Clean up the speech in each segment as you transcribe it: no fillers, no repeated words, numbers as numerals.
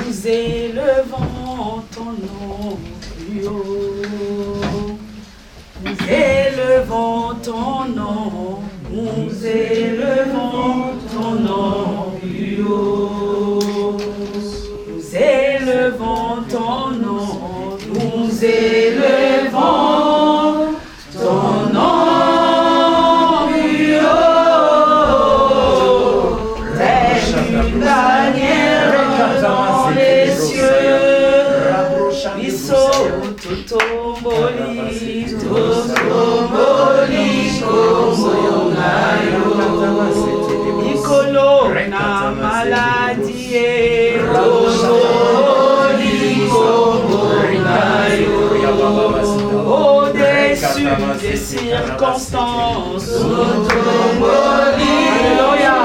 nous élevons ton nom plus haut. Nous élevons ton nom, nous élevons ton nom plus haut. Nous élevons ton nom, nous élevons ton nom plus haut. Telle une bannière dans les cieux, Iso totomboli, totomboli, komonayo, Ikolo na maladie, totomboli, komonayo, au-dessus des circonstances, totomboli, alléluia,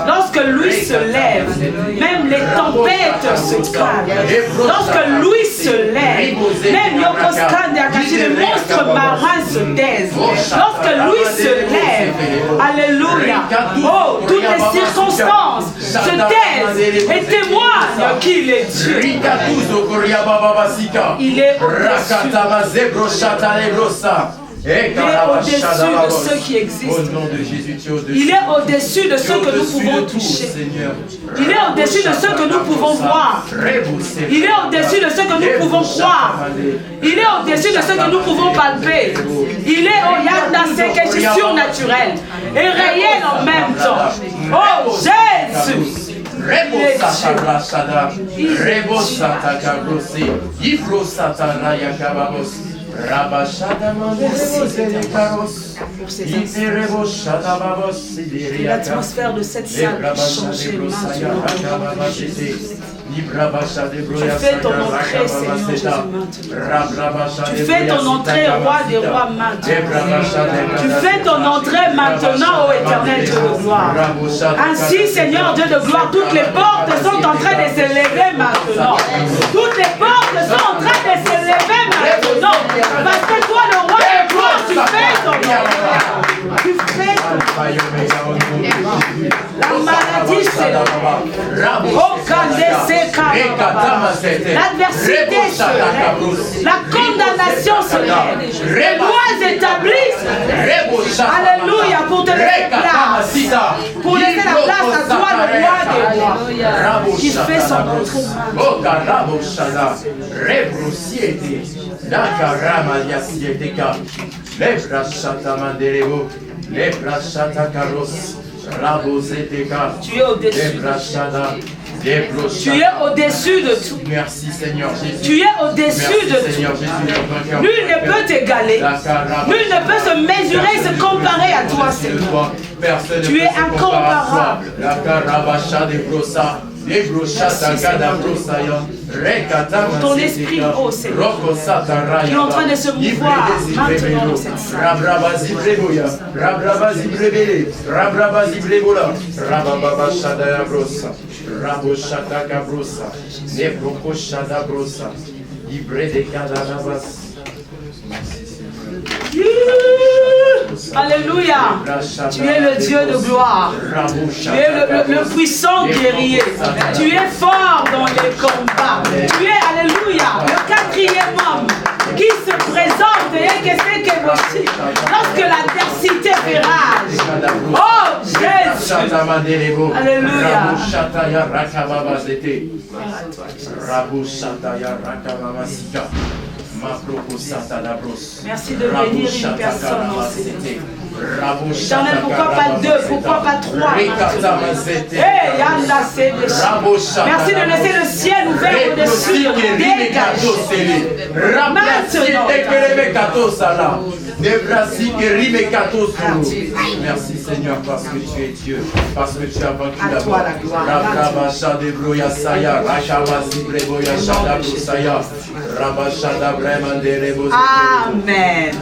lorsque lui se lève, même les tempêtes se calment. Lorsque lui se lève, même Yokoskande Akashi, les monstres marins se taisent. Lorsque lui se lève, alléluia, oh, toutes les circonstances se taisent et témoignent qu'il est Dieu. Il est Il est au-dessus de ceux qui existent. Il est au-dessus de ceux que nous pouvons toucher. Il est au-dessus de ceux que nous pouvons voir. Il est au-dessus de ceux que nous pouvons croire. Il est au-dessus de ceux que nous pouvons palper. Il est au yanda c'est surnaturel et réel en même temps. Oh Jésus! L'atmosphère de cette salle a changé maintenant. Tu fais ton entrée, Seigneur Jésus, maintenant. Tu fais ton entrée, Roi des rois, maintenant. Tu fais ton entrée maintenant, ô éternel Dieu de gloire. Ainsi, Seigneur Dieu de gloire, toutes les portes sont en train de se lever maintenant. Toutes les portes sont en train de se lever maintenant. Parce que toi, le roi de gloire, tu fais ton entrée. Tu fais ton entrée. La maladie se lève. L'adversité se lève. La condamnation se lève. Les lois établissent. Alléluia, pour te laisser place. Pour laisser la place à toi, le roi des rois, qui fait son entrée. Tu es au-dessus. Tu es au-dessus de tout. Merci Seigneur Jésus. Tu es au-dessus de tout. Nul ne peut t'égaler. Nul ne peut se mesurer, se comparer à toi, Seigneur. Tu es incomparable. Ton esprit, oh Seigneur, qui est en train de se mouvoir maintenant dans cette salle. Alléluia. Tu es le Dieu de gloire. Tu es le puissant guerrier. Tu es fort dans les combats. Tu es, alléluia, le quatrième homme qui se présente et que c'est que aussi lorsque l'adversité fait rage. Oh Jésus. Alléluia. Merci de bénir une personne en Éternel, pourquoi pas deux, pourquoi pas trois? Merci de laisser le ciel ouvert au-dessus de nous. Merci Seigneur parce que tu es Dieu, parce que tu as vaincu la mort. Amen.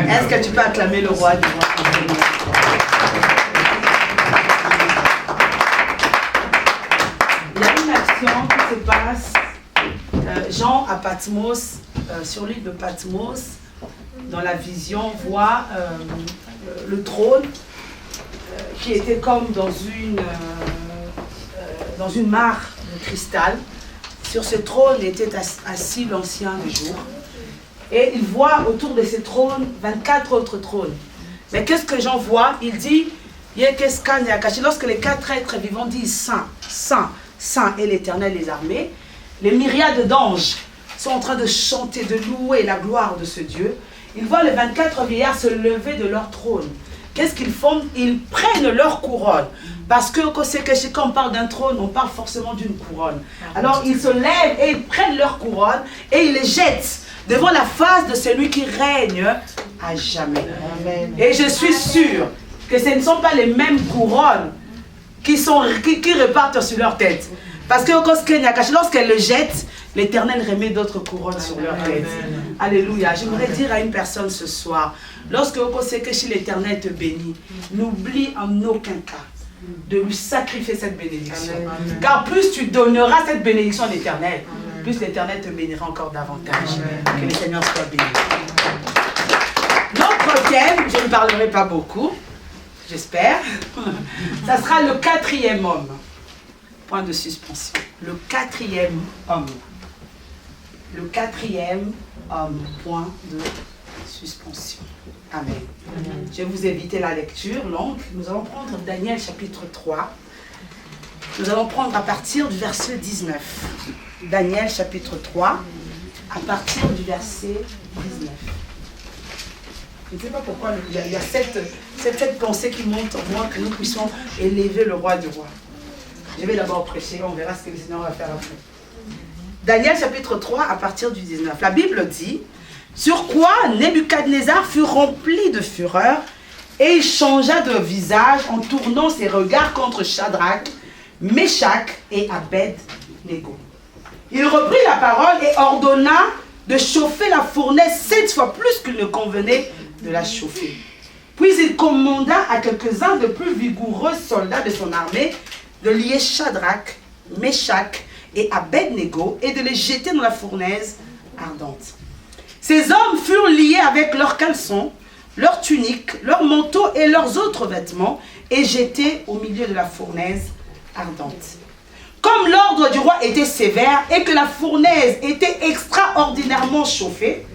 Est-ce que tu peux acclamer le roi du roi? Il y a une action qui se passe. Jean à Patmos, sur l'île de Patmos, dans la vision, voit le trône qui était comme dans une mare de cristal. Sur ce trône était assis l'ancien des jours. Et il voit autour de ce trône 24 autres trônes. Mais qu'est-ce que Jean voit? Il dit, lorsque les quatre êtres vivants disent Saint, Saint, Saint et l'Éternel des armées, les myriades d'anges sont en train de chanter, de louer la gloire de ce Dieu. Ils voient les 24 vieillards se lever de leur trône. Qu'est-ce qu'ils font? Ils prennent leur couronne. Parce que quand on parle d'un trône, on parle forcément d'une couronne. Alors ils se lèvent et ils prennent leur couronne et ils les jettent devant la face de celui qui règne à jamais. Amen. Et je suis sûre que ce ne sont pas les mêmes couronnes qui repartent sur leur tête. Parce que lorsqu'elle le jette, l'Éternel remet d'autres couronnes sur leur tête. Alléluia. J'aimerais dire à une personne ce soir, lorsque l'Éternel te bénit, n'oublie en aucun cas de lui sacrifier cette bénédiction. Amen. Car plus tu donneras cette bénédiction à l'Éternel, plus l'Éternel te bénira encore davantage. Amen. Que le Seigneur soit béni. Notre thème, je ne parlerai pas beaucoup, j'espère, ça sera le quatrième homme. Point de suspension. Le quatrième homme. Le quatrième homme. Point de suspension. Amen. Amen. Je vais vous éviter la lecture longue. Nous allons prendre Daniel chapitre 3. Nous allons prendre à partir du verset 19. Daniel chapitre 3, à partir du verset 19. Je ne sais pas pourquoi il y a cette pensée qui monte en moi que nous puissions élever le roi du roi. Je vais d'abord prêcher, on verra ce que le Seigneur va faire après. Daniel chapitre 3 à partir du 19. La Bible dit, sur quoi Nebuchadnezzar fut rempli de fureur et il changea de visage en tournant ses regards contre Shadrach, Meshach et Abed-Nego. Il reprit la parole et ordonna de chauffer la fournaise 7 fois plus qu'il ne convenait de la chauffer. Puis il commanda à quelques-uns de plus vigoureux soldats de son armée de lier Shadrach, Meshach et Abed-Nego et de les jeter dans la fournaise ardente. Ces hommes furent liés avec leurs caleçons, leurs tuniques, leurs manteaux et leurs autres vêtements et jetés au milieu de la fournaise ardente. Comme l'ordre du roi était sévère et que la fournaise était extraordinairement chauffée,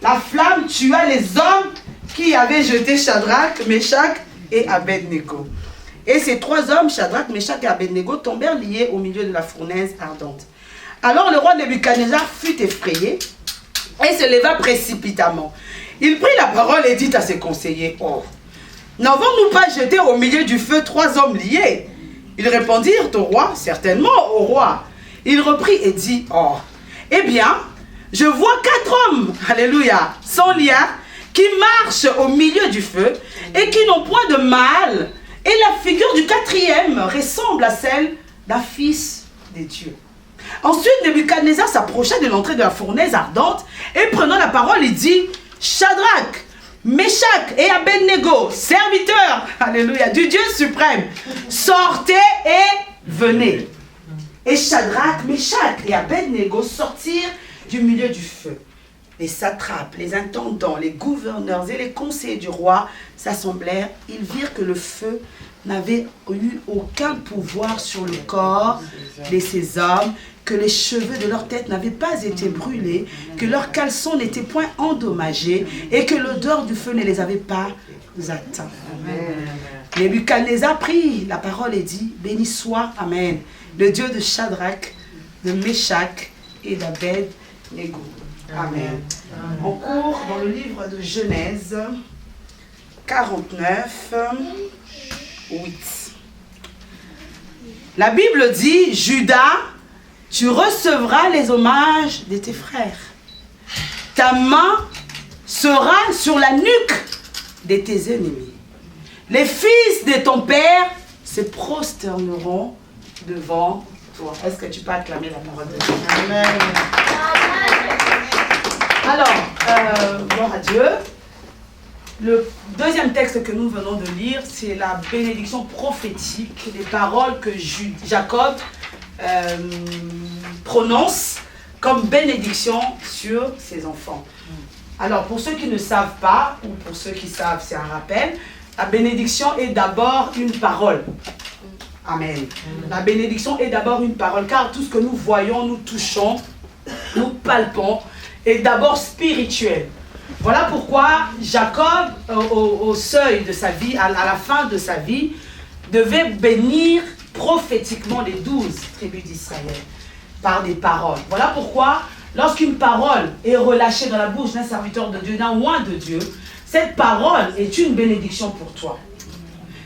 la flamme tua les hommes qui avaient jeté Shadrach, Meshach et Abed-Nego. Et ces 3 hommes, Shadrach, Meshach et Abed-Nego, tombèrent liés au milieu de la fournaise ardente. Alors le roi Nebuchadnezzar fut effrayé et se leva précipitamment. Il prit la parole et dit à ses conseillers, « Oh, n'avons-nous pas jeté au milieu du feu 3 hommes liés ?» Ils répondirent au roi, « Certainement, au roi. » Il reprit et dit, « Oh, eh bien, je vois 4 hommes, alléluia, sans lien, qui marchent au milieu du feu et qui n'ont point de mal. Et la figure du 4e ressemble à celle d'un fils des dieux. » Ensuite, Nebuchadnezzar s'approcha de l'entrée de la fournaise ardente et prenant la parole, il dit, « Shadrach, Meshach et Abed-Nego, serviteurs, alléluia, du Dieu suprême, sortez et venez. » Et Shadrach, Meshach et Abed-Nego sortirent du milieu du feu. les satrapes, les intendants, les gouverneurs et les conseillers du roi s'assemblèrent. Ils virent que le feu n'avait eu aucun pouvoir sur le corps de ces hommes, que les cheveux de leur tête n'avaient pas été brûlés, que leurs caleçons n'étaient point endommagés et que l'odeur du feu ne les avait pas atteints. Nebuchadnezzar prit la parole et dit, béni soit, Amen, le Dieu de Shadrach, de Meshach et d'Abed-Nego. Amen. On court dans le livre de Genèse 49, 8. La Bible dit, Judas, tu recevras les hommages de tes frères. Ta main sera sur la nuque de tes ennemis. Les fils de ton père se prosterneront devant toi. Est-ce que tu peux acclamer la parole de Dieu? Amen. Alors, gloire à Dieu. Le deuxième texte que nous venons de lire, c'est la bénédiction prophétique, les paroles que Jacob prononce comme bénédiction sur ses enfants. Alors, pour ceux qui ne savent pas, ou pour ceux qui savent, c'est un rappel, la bénédiction est d'abord une parole. Amen. La bénédiction est d'abord une parole, car tout ce que nous voyons, nous touchons, nous palpons, est d'abord spirituel. Voilà pourquoi Jacob, au seuil de sa vie, à la fin de sa vie, devait bénir prophétiquement les 12 tribus d'Israël par des paroles. Voilà pourquoi, lorsqu'une parole est relâchée dans la bouche d'un serviteur de Dieu, d'un oint de Dieu, cette parole est une bénédiction pour toi.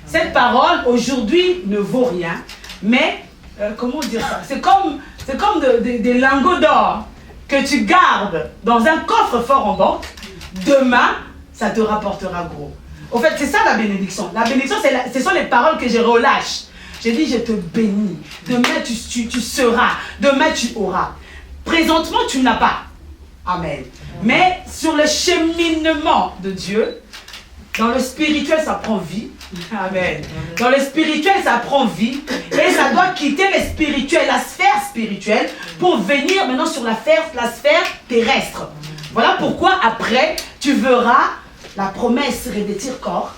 Cette parole, aujourd'hui, ne vaut rien, mais, comment dire ça? C'est comme des lingots d'or que tu gardes dans un coffre-fort en banque. Demain, ça te rapportera gros. Au fait, c'est ça la bénédiction. La bénédiction, ce sont les paroles que je relâche. J'ai dit, je te bénis. Demain, tu seras. Demain, tu auras. Présentement, tu n'as pas. Amen. Mais sur le cheminement de Dieu, dans le spirituel, ça prend vie. Amen. Dans le spirituel, ça prend vie. Et ça doit quitter le spirituel, la sphère spirituelle, pour venir maintenant sur la sphère terrestre. Voilà pourquoi après, tu verras la promesse revêtir corps,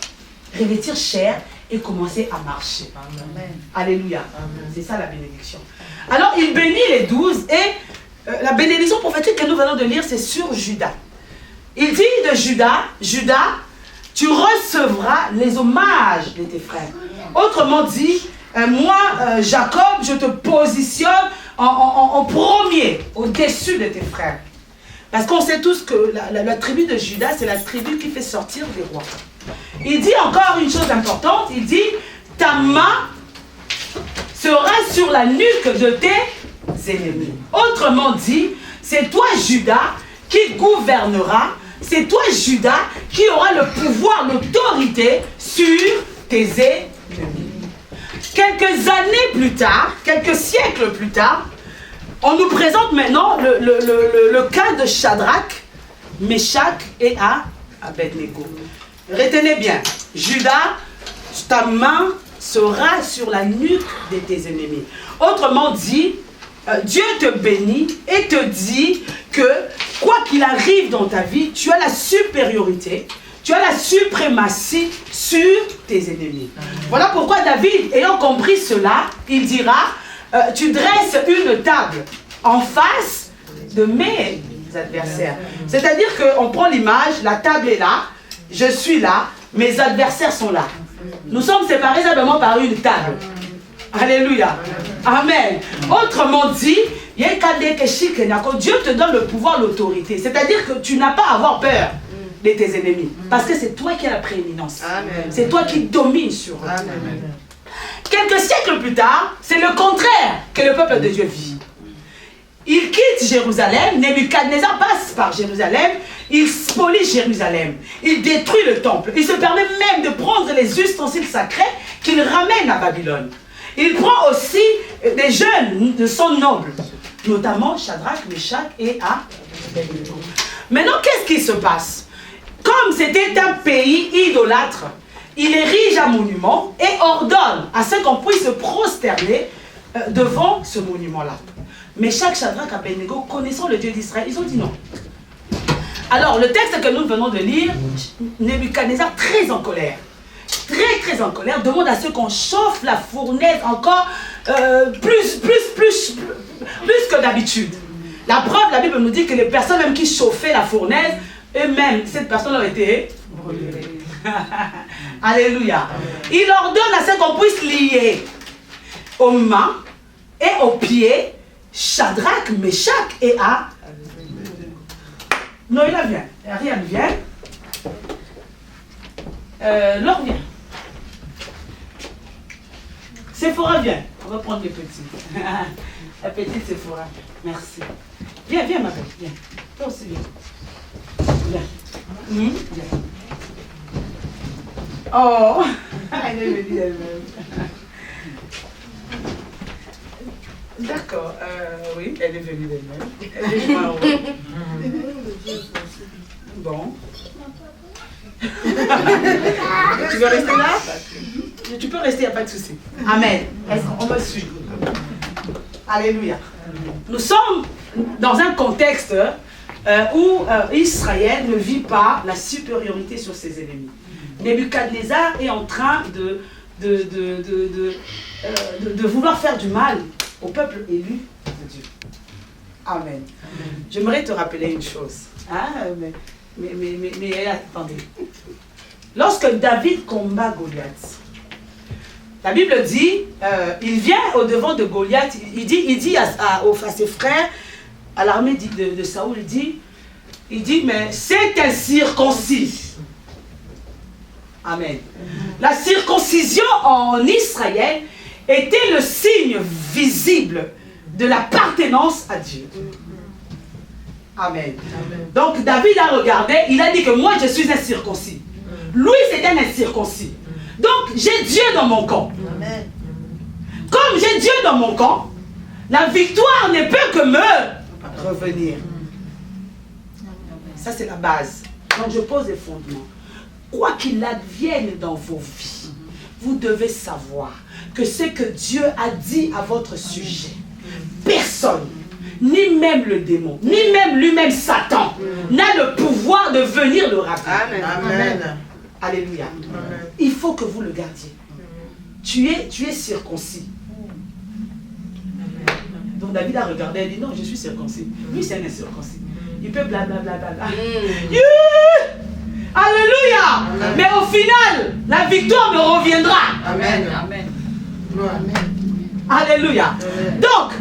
revêtir chair et commencer à marcher. Amen. Alléluia. C'est ça la bénédiction. Alors, il bénit les 12 et la bénédiction prophétique que nous venons de lire, c'est sur Judas. Il dit de Judas, Judas, tu recevras les hommages de tes frères. Autrement dit, moi, Jacob, je te positionne en premier, au-dessus de tes frères. Parce qu'on sait tous que la tribu de Judas, c'est la tribu qui fait sortir des rois. Il dit encore une chose importante, il dit, ta main sera sur la nuque de tes ennemis. Autrement dit, c'est toi, Judas, qui gouvernera, c'est toi, Judas, qui aura le pouvoir, l'autorité sur tes ennemis. Quelques années plus tard, quelques siècles plus tard, on nous présente maintenant le cas de Shadrach, Meshach et Abed-Nego. Retenez bien, Judas, ta main sera sur la nuque de tes ennemis. Autrement dit, Dieu te bénit et te dit que quoi qu'il arrive dans ta vie, tu as la supériorité, tu as la suprématie sur tes ennemis. Voilà pourquoi David, ayant compris cela, il dira, tu dresses une table en face de mes adversaires. C'est-à-dire qu'on prend l'image, la table est là, je suis là, mes adversaires sont là. Nous sommes séparés simplement par une table. Alléluia. Amen. Autrement dit, Dieu te donne le pouvoir, l'autorité. C'est-à-dire que tu n'as pas à avoir peur de tes ennemis. Parce que c'est toi qui as la prééminence. C'est toi qui domines sur eux. Amen. Quelques siècles plus tard, c'est le contraire que le peuple de Dieu vit. Il quitte Jérusalem, Nebuchadnezzar passe par Jérusalem, il spolie Jérusalem, il détruit le temple, il se permet même de prendre les ustensiles sacrés qu'il ramène à Babylone. Il prend aussi des jeunes de son noble, notamment Shadrach, Meshach et Abed-Nego. Maintenant, qu'est-ce qui se passe? Comme c'était un pays idolâtre, il érige un monument et ordonne à ce qu'on puisse se prosterner devant ce monument-là. Meshach, Shadrach, Abed-Nego, connaissant le Dieu d'Israël, ils ont dit non. Alors, le texte que nous venons de lire, Nebuchadnezzar, très en colère, très en colère, demande à ce qu'on chauffe la fournaise encore plus que d'habitude. La preuve, la Bible nous dit que les personnes même qui chauffaient la fournaise, eux-mêmes, cette personne a été brûlée. Alléluia. Il ordonne à ce qu'on puisse lier aux mains et aux pieds Shadrach, Meshach et à... Noëlla vient. Ariane vient. Laure vient. Sephora vient. On va prendre les petits. La petite Sephora. Merci. Viens, viens ma belle. Viens. Toi aussi viens. Viens. Viens. Oh, elle est venue elle-même. D'accord, oui, elle est venue d'elle-même. Elle est venue en haut. Bon. Tu veux rester là? Tu peux rester, il n'y a pas de souci. Amen. On me suit. Alléluia. Nous sommes dans un contexte où Israël ne vit pas la supériorité sur ses ennemis. Nebuchadnezzar est en train de vouloir faire du mal au peuple élu de Dieu. Amen. J'aimerais te rappeler une chose. Hein? Mais attendez. Lorsque David combat Goliath, la Bible dit, il vient au devant de Goliath, il dit à ses frères, à l'armée de Saoul, il dit, mais c'est un circoncis. Amen. La circoncision en Israël était le signe visible de l'appartenance à Dieu. Amen. Donc David a regardé, il a dit que moi je suis un circoncis. Lui c'était un incirconcis. Donc j'ai Dieu dans mon camp. Amen. Comme j'ai Dieu dans mon camp, la victoire ne peut que me revenir. Ça c'est la base. Donc je pose les fondements. Quoi qu'il advienne dans vos vies, vous devez savoir que ce que Dieu a dit à votre sujet, personne, ni même le démon, ni même lui-même Satan, n'a le pouvoir de venir le rappeler. Amen. Amen. Alléluia. Amen. Il faut que vous le gardiez. Tu es circoncis. Donc David a regardé, il dit non, je suis circoncis. Lui c'est un incirconcis. Il peut blablabla. Alléluia. Amen. Mais au final, la victoire me reviendra. Amen. Amen. Amen. Alléluia. Amen. Donc,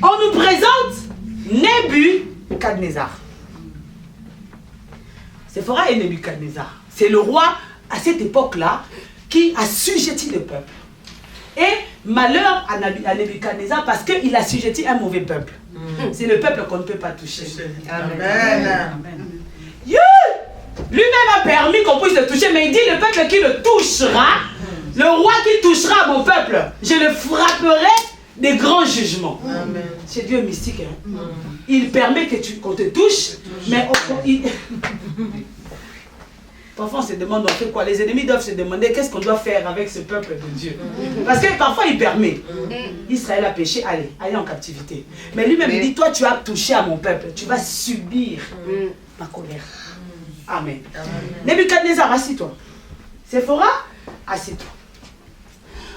on nous présente Nebuchadnezzar. Sephora et Nebuchadnezzar. C'est le roi, à cette époque-là, qui assujettit le peuple. Et malheur à Nebuchadnezzar parce qu'il assujettit un mauvais peuple. C'est le peuple qu'on ne peut pas toucher. Amen. Amen. Yeah! Lui-même a permis qu'on puisse le toucher, mais il dit le peuple qui le touchera, le roi qui touchera mon peuple, je le frapperai des grands jugements. C'est Dieu mystique. Hein? Il permet qu'on te touche, mais parfois on se demande on fait quoi. Les ennemis doivent se demander qu'est-ce qu'on doit faire avec ce peuple de Dieu. Parce que parfois il permet. Israël a péché, allez en captivité. Mais lui-même il dit toi tu as touché à mon peuple, tu vas subir ma colère. Amen. Nebuchadnezzar, assis-toi. Sephora, assis-toi.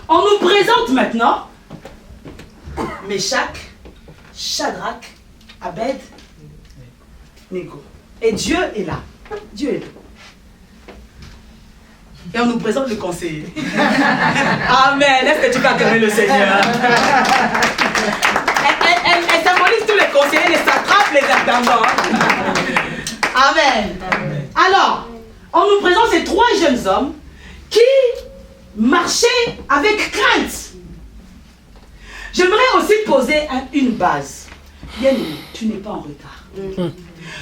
On nous présente maintenant Meshach, Shadrach, Abed, Nego. Et Dieu est là. Dieu est là. Et on nous présente le conseiller. Amen. Est-ce que tu peux acclamer le Seigneur? Elle symbolise tous les conseillers, les satrapes, les intendants. Amen. Amen. Alors, on nous présente ces trois jeunes hommes qui marchaient avec crainte. J'aimerais aussi poser une base. Bien-aimé, tu n'es pas en retard.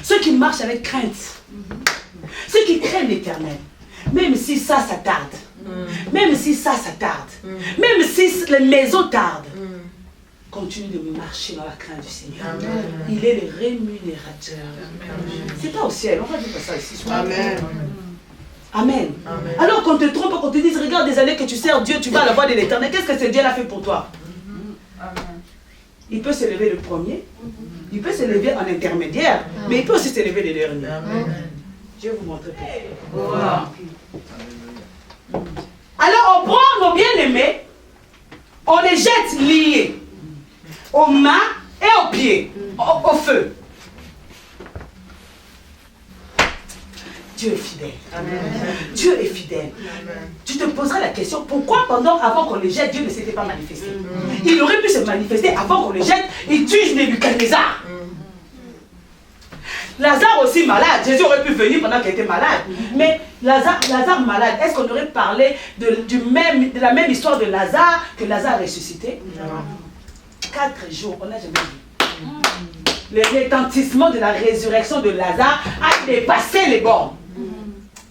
Ceux qui marchent avec crainte, ceux qui craignent l'Éternel, même si ça tarde, même si ça tarde, même si les maisons tardent, continue de marcher dans la crainte du Seigneur. Amen. Il est le rémunérateur. C'est pas au ciel, on va dire ça ici. Amen. Amen. Amen. Alors qu'on te trompe, qu'on te dise, regarde des années que tu sers Dieu, tu vas à la voix de l'Éternel, qu'est-ce que ce Dieu a fait pour toi? Amen. Il peut s'élever le premier, il peut s'élever en intermédiaire, mais il peut aussi s'élever le dernier. Je vais vous montrer pourquoi. Alors on prend nos bien-aimés, on les jette liés aux mains et aux pieds, au feu. Dieu est fidèle. Amen. Dieu est fidèle. Amen. Tu te poseras la question, pourquoi avant qu'on les jette, Dieu ne s'était pas manifesté? Il aurait pu se manifester avant qu'on les jette, il tue Nebuchadnezzar. Lazare aussi malade, Jésus aurait pu venir pendant qu'il était malade. Mais Lazare malade, est-ce qu'on aurait parlé de la même histoire de Lazare que Lazare ressuscité? Non. 4 jours, on n'a jamais vu. Le retentissement de la résurrection de Lazare a dépassé les bornes.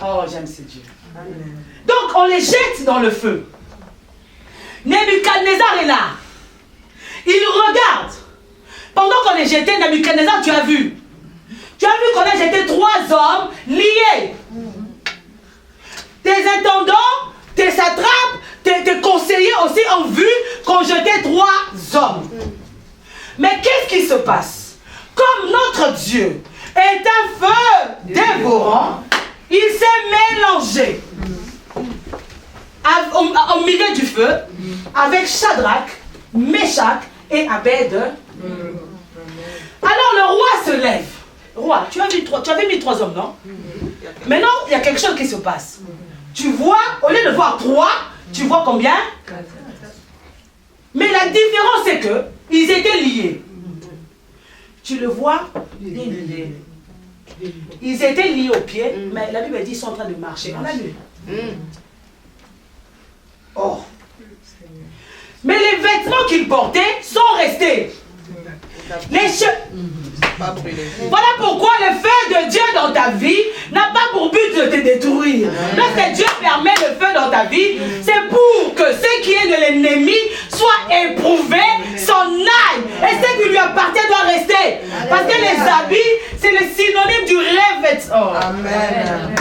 Oh, j'aime ce Dieu. Amen. Donc, on les jette dans le feu. Nebuchadnezzar est là. Il regarde. Pendant qu'on est jeté, Nebuchadnezzar, tu as vu. Tu as vu qu'on a jeté 3 hommes liés. Tes intendants, tes satrapes, tes conseillers aussi ont vu qu'on jetait 3 hommes. Mais qu'est-ce qui se passe? Comme notre Dieu est un feu dévorant, il s'est mélangé au milieu du feu avec Shadrach, Meshach et Abed. Alors le roi se lève. Roi, tu avais mis 3 hommes, non? Maintenant, il y a quelque chose qui se passe. Tu vois, au lieu de voir 3, tu vois combien? 4. Mais la différence, c'est que ils étaient liés. Tu le vois? Ils étaient liés aux pieds, mais la Bible dit qu'ils sont en train de marcher. On l'a lu. Oh. Mais les vêtements qu'ils portaient sont restés. Les cheveux. Voilà pourquoi le feu de Dieu dans ta vie n'a pas pour but de te détruire. Lorsque Dieu permet le feu dans ta vie, c'est pour que ce qui est de l'ennemi soit éprouvé, s'en aille. Et ce qui lui appartient doit rester. Parce que les habits, c'est le synonyme du revêtement. Amen.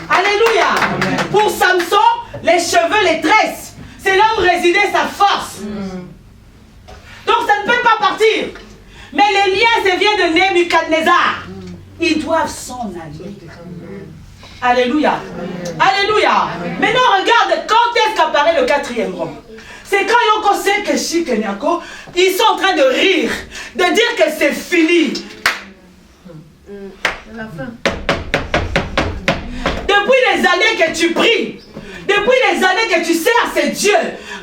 Alléluia. Amen. Pour Samson, les cheveux, les tresses, c'est là où résidait sa force. Donc ça ne peut pas partir. Mais les liens, ça vient de Nebuchadnezzar. Ils doivent s'en aller. Alléluia. Alléluia. Maintenant, regarde quand est-ce qu'apparaît le 4e homme. C'est quand Yoko Sekeshi Kenyako, ils sont en train de rire, de dire que c'est fini. La fin. Depuis les années que tu pries, depuis les années que tu sers ces dieux,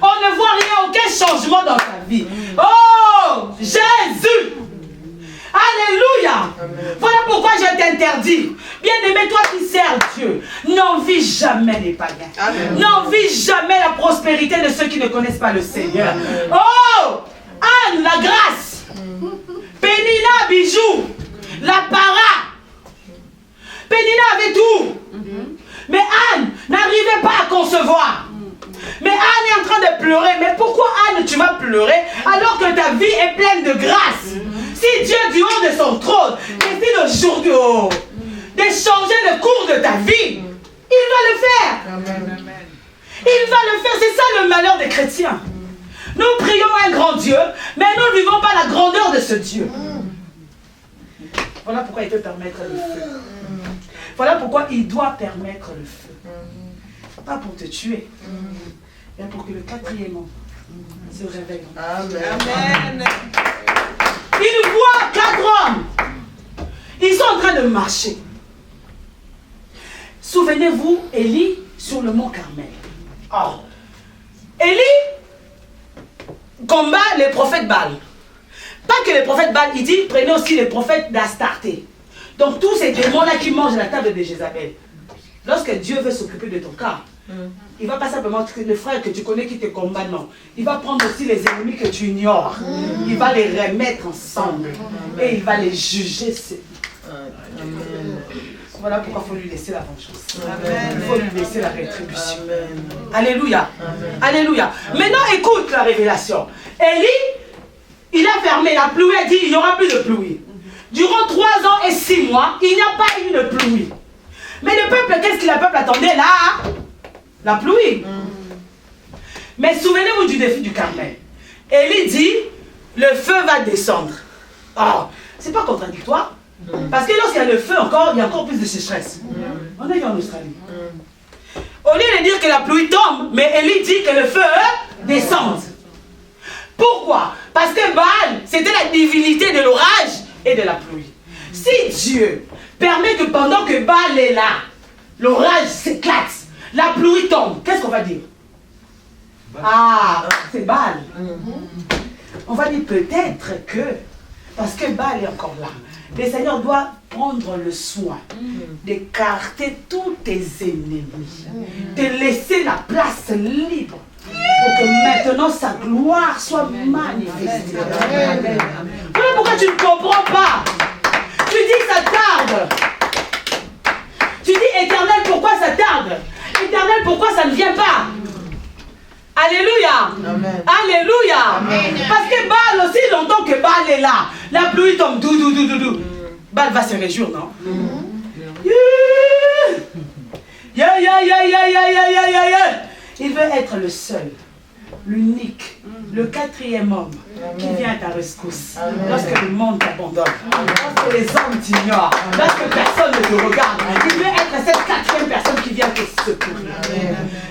on ne voit rien, aucun changement dans ta vie. Oh, Jésus! Alléluia! Amen. Voilà pourquoi je t'interdis. Bien-aimé, toi qui sers Dieu, n'envie jamais les païens. N'envie jamais la prospérité de ceux qui ne connaissent pas le Seigneur. Amen. Oh! Anne, la grâce. Pénina, bijou. La para. Pénina avait tout. Mais Anne n'arrivait pas à concevoir. Mais Anne est en train de pleurer. Mais pourquoi Anne tu vas pleurer alors que ta vie est pleine de grâce? Si Dieu du haut de son trône décide aujourd'hui de changer le cours de ta vie, il va le faire. Amen. Il va le faire. C'est ça le malheur des chrétiens. Nous prions un grand Dieu, mais nous ne vivons pas la grandeur de ce Dieu. Voilà pourquoi il peut permettre le feu. Voilà pourquoi il doit permettre le feu. Pas pour te tuer, mais pour que le 4e homme se réveille. Amen. Il voit 4 hommes. Ils sont en train de marcher. Souvenez-vous, Élie sur le mont Carmel. Oh. Élie combat les prophètes Baal. Pas que les prophètes Baal, il dit prenez aussi les prophètes d'Astarté. Donc tous ces démons-là qui mangent la table de Jézabel. Lorsque Dieu veut s'occuper de ton cas, il ne va pas simplement que le frère que tu connais qui te combat, non. Il va prendre aussi les ennemis que tu ignores. Il va les remettre ensemble. Et il va les juger. Voilà pourquoi il faut lui laisser la vengeance. Il faut lui laisser la rétribution. Alléluia. Alléluia. Maintenant, écoute la révélation. Élie, il a fermé la pluie, il a dit il n'y aura plus de pluie. Durant 3 ans et 6 mois, il n'y a pas eu de pluie. Mais le peuple, qu'est-ce que le peuple attendait là? La pluie. Mais souvenez-vous du défi du Carmel. Élie dit, le feu va descendre. Oh, c'est pas contradictoire. Parce que lorsqu'il y a le feu encore, il y a encore plus de sécheresse. On est en Australie. Au lieu de dire que la pluie tombe, mais Élie dit que le feu descende. Pourquoi? Parce que Baal, c'était la divinité de l'orage et de la pluie. Si Dieu permet que pendant que Baal est là, l'orage s'éclate, la pluie tombe, qu'est-ce qu'on va dire? Ah, c'est Baal. On va dire peut-être que, parce que Baal est encore là, le Seigneur doit prendre le soin d'écarter tous tes ennemis, de laisser la place libre pour que maintenant sa gloire soit manifestée. Voilà pourquoi tu ne comprends pas. Tu dis ça tarde. Tu dis Éternel, pourquoi ça tarde? Éternel, pourquoi ça ne vient pas? Alléluia. Amen. Alléluia. Amen. Parce que Baal, aussi longtemps que Baal est là, la pluie tombe, dou. Baal va se réjouir, non? Il veut être le seul, l'unique, le quatrième homme qui vient à ta rescousse. Lorsque le monde t'abandonne, lorsque les hommes t'ignorent, lorsque personne ne te regarde, il veut être cette quatrième personne qui vient te secourir.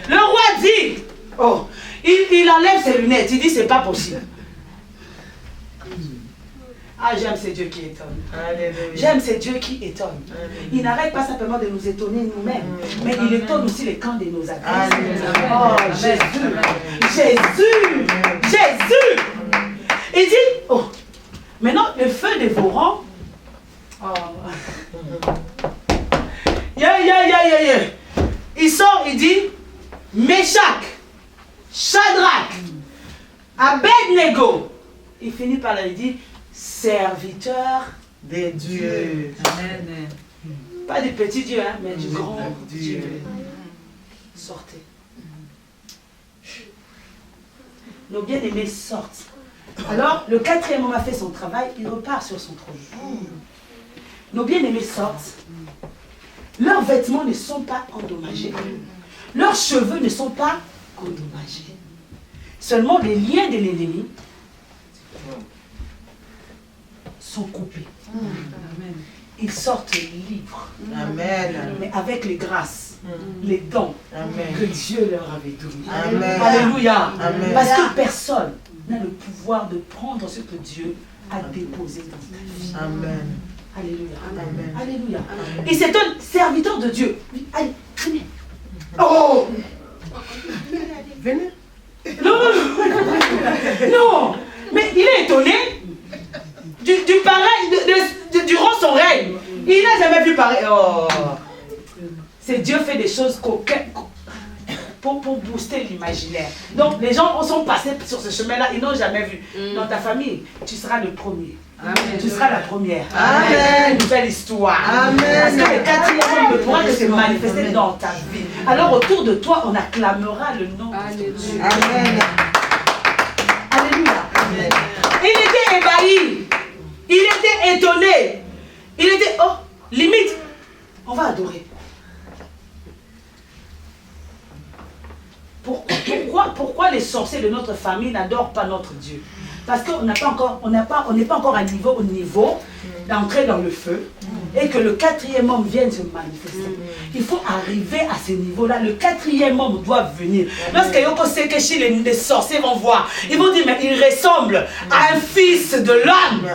Le roi dit, oh, il enlève ses lunettes, il dit c'est pas possible. Ah, j'aime ces dieux qui étonnent. J'aime ces dieux qui étonnent. Il n'arrête pas simplement de nous étonner nous-mêmes, mais il étonne aussi les camps de nos adversaires. Oh, Jésus! Il dit, oh, maintenant le feu dévorant. Oh. Il sort, il dit, Méshach, Shadrach, Abednego. Il finit par lui dire, serviteur des dieux. Amen. Pas du petit Dieu, hein, mais du grand Dieu. Sortez. Nos bien-aimés sortent. Alors, le quatrième homme a fait son travail, il repart sur son trône. Nos bien-aimés sortent. Leurs vêtements ne sont pas endommagés. Leurs cheveux ne sont pas endommagés. Seulement les liens de l'ennemi sont coupés. Amen. Ils sortent libres. Amen. Mais avec les grâces, les dons que Dieu leur avait donnés. Amen. Alléluia. Amen. Parce que personne n'a le pouvoir de prendre ce que Dieu a déposé dans ta vie. Amen. Alléluia. Amen. Alléluia. Amen. Et c'est un serviteur de Dieu. Allez, venez. Oh! Venez. Non, mais il est étonné du pareil, durant son règne. Il n'a jamais vu pareil. Oh. C'est Dieu fait des choses pour booster l'imaginaire. Donc les gens sont passés sur ce chemin-là, ils n'ont jamais vu. Dans ta famille, tu seras le premier. Amen. Tu seras la première. Amen. Une nouvelle histoire. Amen. Parce que le quatrième homme ne pourra que se manifester dans ta vie. Alors autour de toi, on acclamera le nom de Dieu. Amen. Alléluia. Amen. Il était ébahi. Il était étonné. Il était, oh, limite, on va adorer. Pourquoi les sorciers de notre famille n'adorent pas notre Dieu? Parce qu'on n'est pas encore au niveau d'entrer dans le feu et que le quatrième homme vienne se manifester. Il faut arriver à ce niveau-là. Le quatrième homme doit venir. Lorsque Yoko Sekeshi, les sorciers vont voir, ils vont dire, mais il ressemble à un fils de l'homme.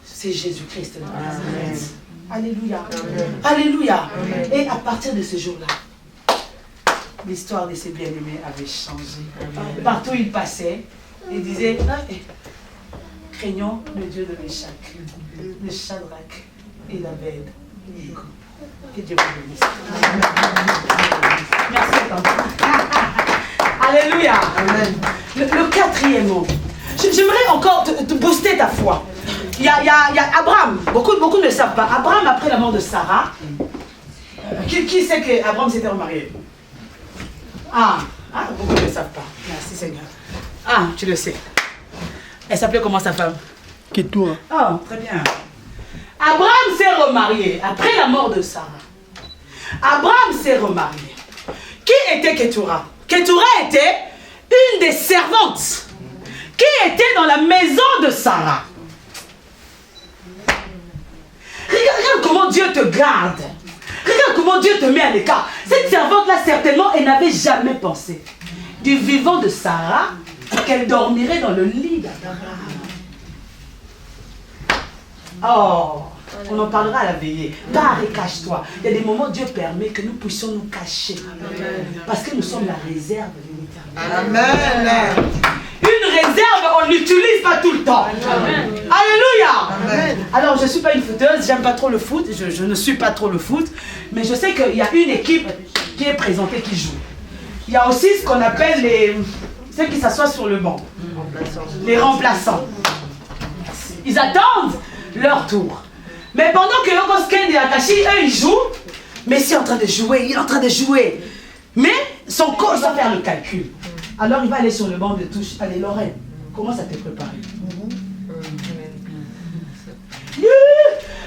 C'est Jésus-Christ. Alléluia. Alléluia. Et à partir de ce jour-là, l'histoire de ces bien-aimés avait changé. Partout où ils passaient, ils disaient, craignons le Dieu de Méshach, de Shadrach et d'Abednego. Que Dieu vous bénisse. Merci tantôt. Alléluia. Amen. Le quatrième mot. J'aimerais encore te booster ta foi. Il y a Abraham. Beaucoup ne le savent pas. Abraham, après la mort de Sarah, qui sait qu'Abraham s'était remarié? Beaucoup ne le savent pas. Merci Seigneur. Tu le sais. Elle s'appelait comment sa femme? Ketura. Très bien. Abraham s'est remarié après la mort de Sarah. Abraham s'est remarié. Qui était Ketura? Ketura était une des servantes qui était dans la maison de Sarah. Regarde comment Dieu te garde. Regarde comment Dieu te met à l'écart. Cette servante-là, certainement, elle n'avait jamais pensé du vivant de Sarah qu'elle dormirait dans le lit d'Abraham. Oh, on en parlera à la veillée. Pars et cache-toi. Il y a des moments où Dieu permet que nous puissions nous cacher. Parce que nous sommes la réserve de l'Éternel. Amen. Une réserve, on ne l'utilise pas tout le temps. Amen. Alléluia. Amen. Alors, je ne suis pas une footeuse, j'aime pas trop le foot, je ne suis pas trop le foot, mais je sais qu'il y a une équipe qui est présentée, qui joue. Il y a aussi ce qu'on appelle ceux qui s'assoient sur le banc. Les remplaçants. Ils attendent leur tour. Mais pendant que Yokosken et Akashi, eux, ils jouent, Messi est en train de jouer, il est en train de jouer. Mais son coach va faire le calcul. Alors il va aller sur le banc de touche. Allez, Lorraine, comment ça t'est préparé?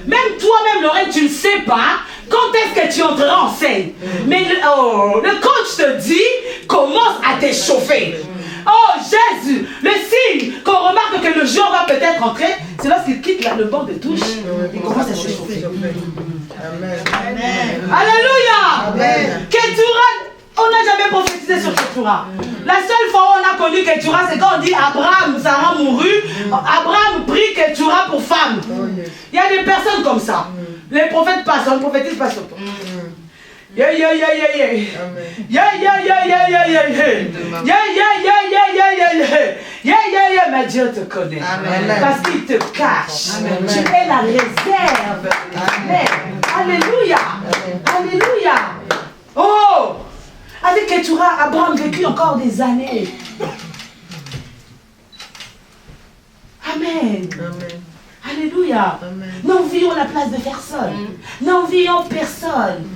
Même toi-même, Lorraine, tu ne sais pas quand est-ce que tu entreras en scène. Mais le coach te dit, commence à t'échauffer. Oh Jésus, le signe qu'on remarque que le joueur va peut-être entrer, c'est lorsqu'il quitte le banc de touche, il commence à s'échauffer. Alléluia. Ketura, on n'a jamais prophétisé sur Ketura. La seule fois où on a connu Ketura, c'est quand on dit Abraham, Sarah mourut, Abraham prit Ketura pour femme. Il y a des personnes comme ça. Les prophètes passent, on ne prophétise pas sur toi. Yeah, yeah, yeah, yeah, yeah. Yeah, yeah, yeah, yeah, yeah, yeah, yeah. Yeah, yeah, yeah, yeah, yeah, yeah, yeah. Yeah, yeah, yeah, mais Dieu te connaît. Amen. Parce qu'il te cache. Amen. Tu es la réserve. Amen. Alléluia. Alléluia. Oh! Avec Ketura, Abraham vécut encore des années. Amen. Amen. Alléluia. N'envions la place de personne. N'envions personne.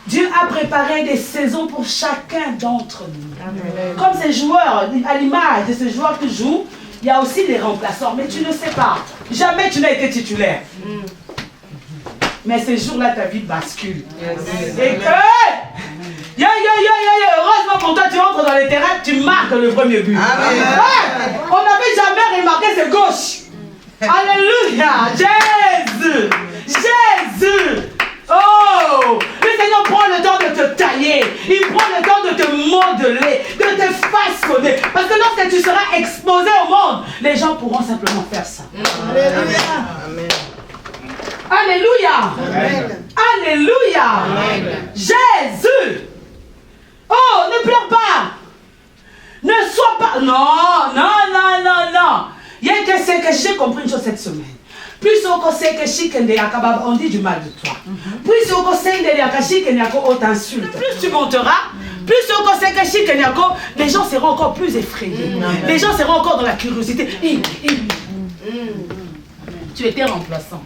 Dieu a préparé des saisons pour chacun d'entre nous. Amen. Comme ces joueurs, à l'image de ces joueurs qui jouent, il y a aussi des remplaçants. Mais tu ne sais pas. Jamais tu n'as été titulaire. Mais ces jours-là, ta vie bascule. Et que... heureusement pour toi, tu entres dans les terrains, tu marques le premier but. On n'avait jamais remarqué ce gauche. Alléluia. Jésus. Jésus. Oh, le Seigneur prend le temps de te tailler. Il prend le temps de te modeler, de te façonner. Parce que lorsque tu seras exposé au monde, les gens pourront simplement faire ça. Alléluia. Amen. Alléluia. Amen. Alléluia. Amen. Jésus. Oh, ne pleure pas. Ne sois pas... Non, non, non, non, non. Il y a que c'est que j'ai compris une chose cette semaine. Plus on sait que on dit du mal de toi. Plus on sait que t'insulte. Plus tu monteras, plus on sait que les gens seront encore plus effrayés. Les gens seront encore dans la curiosité. Tu étais remplaçant.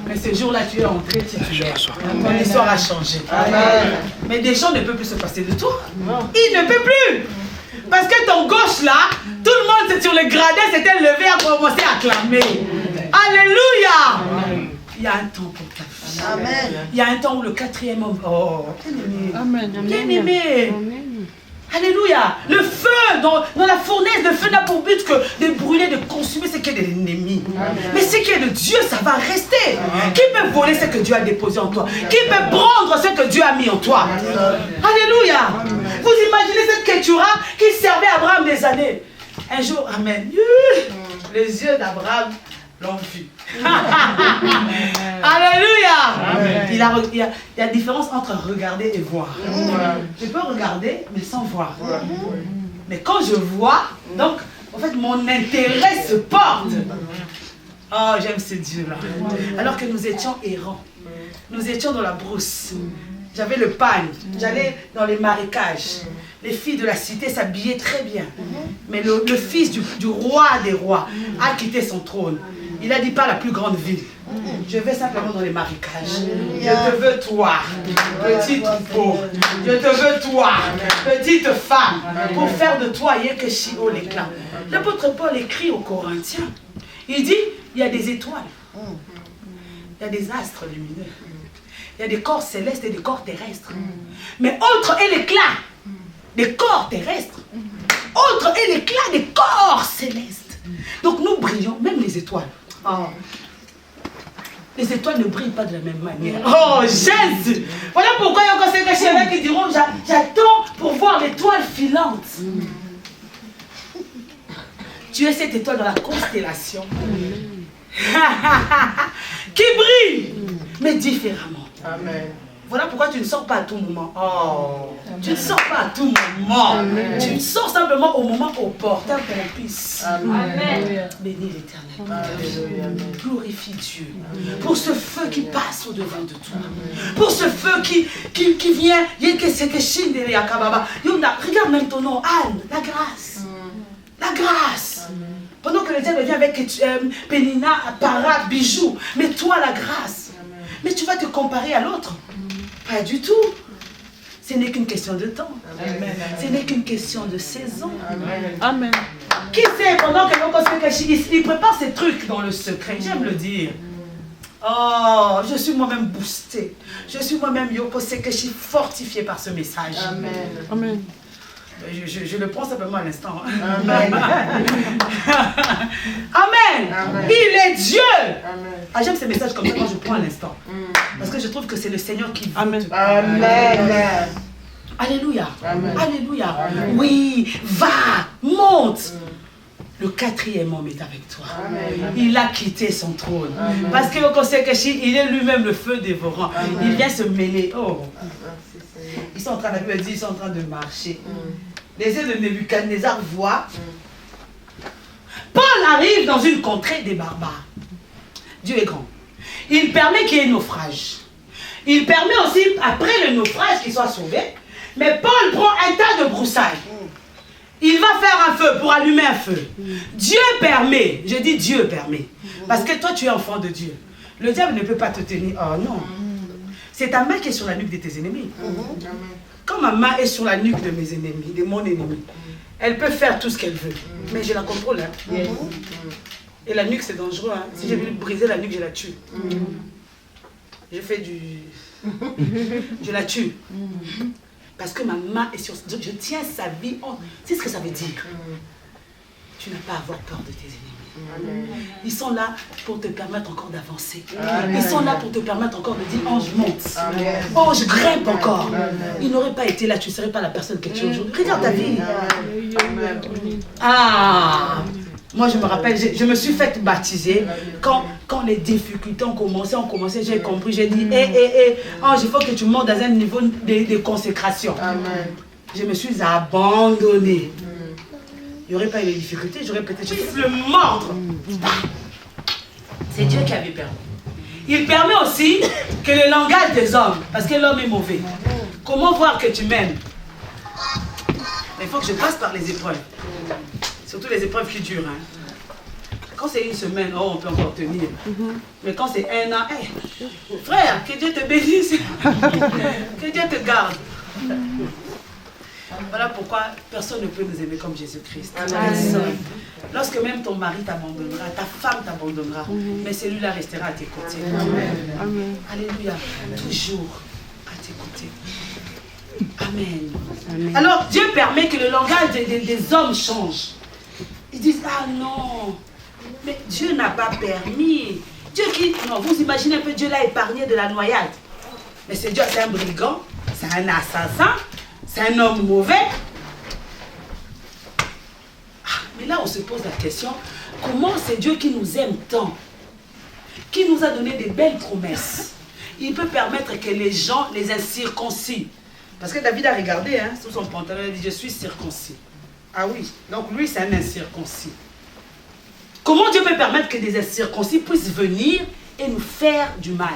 Mais ce jour-là, tu es entré titulaire. Ton histoire a changé. Mais des gens ne peuvent plus se passer de toi. Ils ne peuvent plus. Parce que ton gauche là, tout le monde sur le gradin s'était levé à commencer à clamer. Alléluia. Il y a un temps pour ta vie. Amen. Il y a un temps où le quatrième homme... Oh, bien-aimé. Amen. Bien-aimé. Alléluia. Le feu, dans la fournaise, le feu n'a pour but que de brûler, de consumer ce qui est de l'ennemi. Mais ce qui est de Dieu, ça va rester. Amen. Qui peut voler ce que Dieu a déposé en toi? Qui peut prendre ce que Dieu a mis en toi? Alléluia. Vous imaginez cette Ketura qui servait Abraham des années. Un jour, amen. Les yeux d'Abraham l'ont vu. Alléluia. Il y a différence entre regarder et voir. Je peux regarder, mais sans voir. Mais quand je vois, donc, en fait, mon intérêt se porte. Oh, j'aime ce Dieu-là. Alors que nous étions errants. Nous étions dans la brousse. J'avais le pagne. J'allais dans les marécages. Les filles de la cité s'habillaient très bien. Mais le fils du roi des rois a quitté son trône. Il a dit pas la plus grande ville. Je vais simplement dans les marécages. Je te veux toi, petit troupeau. Je te veux toi, petite femme. Pour faire de toi Yekeshio l'éclat. L'apôtre Paul écrit aux Corinthiens. Il dit, il y a des étoiles. Il y a des astres lumineux. Il y a des corps célestes et des corps terrestres. Mais autre est l'éclat. des corps terrestres. Autre est l'éclat des corps célestes. Donc nous brillons, même les étoiles. Oh. Les étoiles ne brillent pas de la même manière. Oh Jésus! Voilà pourquoi il y a encore ces cachets qui diront j'attends pour voir l'étoile filante. Tu es cette étoile dans la constellation qui brille, mais différemment. Amen. Voilà pourquoi tu ne sors pas à tout moment. Oh, tu ne sors pas à tout moment. Amen. Tu sors simplement au moment opportun pour qu'on puisse. Amen. Bénis l'Éternel. Glorifie Dieu. Amen. Pour ce feu qui passe au-devant de toi. Amen. Pour ce feu qui vient. Regarde même ton nom, Anne, la grâce. La grâce. Amen. Pendant que le diable vient avec Pénina, Parade, bijoux. Mais toi, la grâce. Amen. Mais tu vas te comparer à l'autre. Pas du tout. Ce n'est qu'une question de temps. Amen. Ce n'est qu'une question de saison. Amen. Amen. Qui sait, pendant que il prépare ces trucs dans le secret, j'aime le dire. Oh, je suis moi-même boostée. Je suis moi-même Yoko Sekeshi fortifiée par ce message. Amen. Amen. Je le prends simplement à l'instant. Amen. Amen. Amen. Il est Dieu. Amen. Ah, j'aime ces messages comme ça quand je prends à l'instant. Parce que je trouve que c'est le Seigneur qui veut. Amen. Amen. Alléluia. Amen. Alléluia. Amen. Oui, va, monte. Le 4e homme est avec toi. Amen. Il a quitté son trône. Amen. Parce que au conseil Keshi, il est lui-même le feu dévorant. Amen. Il vient se mêler. Oh. Ils sont en train de, ils sont en train de marcher. Les yeux de Nebuchadnezzar voient. Paul arrive dans une contrée des barbares. Dieu est grand. Il permet qu'il y ait naufrage. Il permet aussi, après le naufrage, qu'il soit sauvé. Mais Paul prend un tas de broussailles. Il va faire un feu pour allumer un feu. Dieu permet. Je dis Dieu permet. Parce que toi, tu es enfant de Dieu. Le diable ne peut pas te tenir. Oh non. C'est ta main qui est sur la nuque de tes ennemis. Quand ma main est sur la nuque de mes ennemis, de mon ennemi, elle peut faire tout ce qu'elle veut. Mais je la contrôle. Hein. Et la nuque, c'est dangereux. Hein. Si j'ai voulu briser la nuque, je la tue. Je fais du... je la tue. Parce que ma main est sur... Je tiens sa vie en... C'est ce que ça veut dire. Tu n'as pas à avoir peur de tes ennemis. Amen. Ils sont là pour te permettre encore d'avancer. Ils sont là pour te permettre encore de dire ange monte, ange grimpe encore. Amen. Ils n'auraient pas été là, tu ne serais pas la personne que tu es aujourd'hui. Regarde ta vie. Amen. Ah, moi je me rappelle, je me suis faite baptiser quand les difficultés ont commencé, j'ai compris, j'ai dit ange, il faut que tu montes dans un niveau de consécration. Amen. Je me suis abandonnée. Il n'y aurait pas eu les difficultés, j'aurais peut-être juste le mordre. C'est Dieu qui avait permis. Il permet aussi que le langage des hommes, parce que l'homme est mauvais. Comment voir que tu m'aimes? Il faut que je passe par les épreuves. Surtout les épreuves qui durent. Hein. Quand c'est une semaine, oh, on peut encore tenir. Mais quand c'est un an, hey, frère, que Dieu te bénisse. Que Dieu te garde. Voilà pourquoi personne ne peut nous aimer comme Jésus-Christ. Personne. Lorsque même ton mari t'abandonnera, ta femme t'abandonnera, mais celui-là restera à tes côtés. Amen. Amen. Alléluia. Toujours à tes côtés. Amen. Amen. Alors Dieu permet que le langage des hommes change. Ils disent, ah non, mais Dieu n'a pas permis. Dieu qui, non, vous imaginez un peu, Dieu l'a épargné de la noyade. Mais c'est Dieu, c'est un brigand, c'est un assassin. C'est un homme mauvais. Ah, mais là, on se pose la question, comment c'est Dieu qui nous aime tant, qui nous a donné des belles promesses, il peut permettre que les gens les incirconcis. Parce que David a regardé, hein, sous son pantalon, il a dit, je suis circoncis. Ah oui, donc lui, c'est un incirconcis. Comment Dieu peut permettre que des incirconcis puissent venir et nous faire du mal?